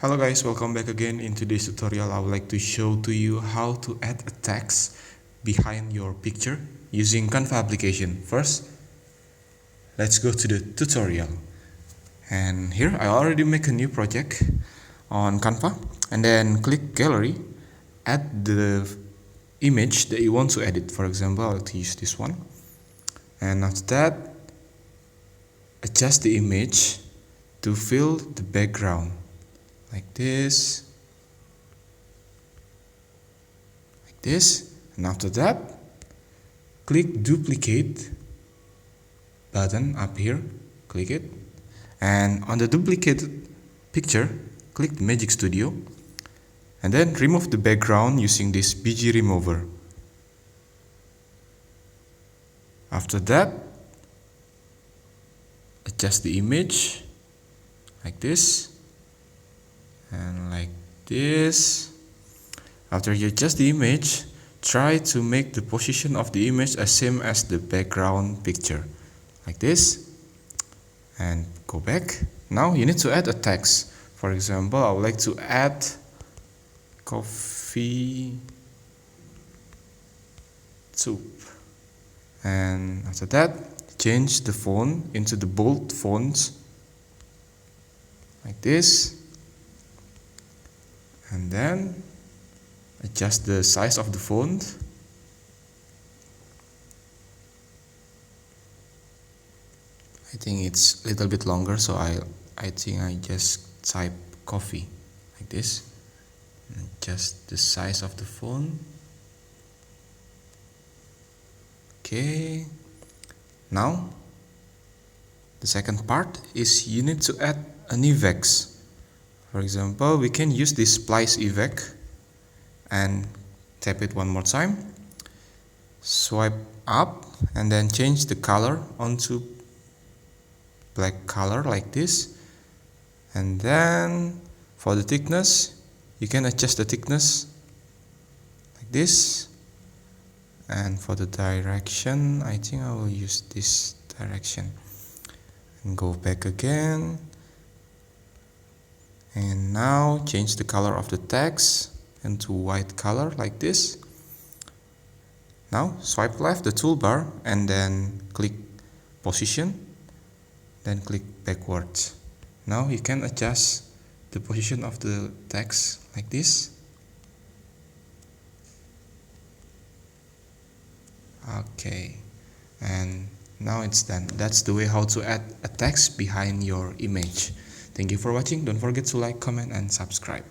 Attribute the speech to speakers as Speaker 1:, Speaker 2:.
Speaker 1: Hello guys, welcome back again. In today's tutorial I would like to show to you how to add a text behind your picture using Canva application. First, let's go to the tutorial. And here I already make a new project on Canva, and then click gallery, add the image that you want to edit. For example, I'll use this one. And after that, adjust the image to fill the background. Like this, and after that click duplicate button up here, click it, and on the duplicated picture click the Magic Studio and then remove the background using this BG remover. After that, adjust the image like this and like this. After you adjust the image, try to make the position of the image as same as the background picture, like this, and go back. Now you need to add a text. For example, I would like to add coffee soup, and after that change the font into the bold fonts like this, and then adjust the size of the font. I think it's a little bit longer, so I think I just type coffee like this, and adjust the size of the font. Okay, now the second part is you need to add an effect. For example, we can use this splice effect and tap it one more time, swipe up, and then change the color onto black color like this. And then for the thickness, you can adjust the thickness like this. And for the direction, I think I will use this direction, and go back again. And now change the color of the text into white color like this. Now swipe left the toolbar and then click position, then click backwards. Now you can adjust the position of the text like this. Okay, and now it's done. That's the way how to add a text behind your image. Thank you for watching. Don't forget to like, comment, and subscribe.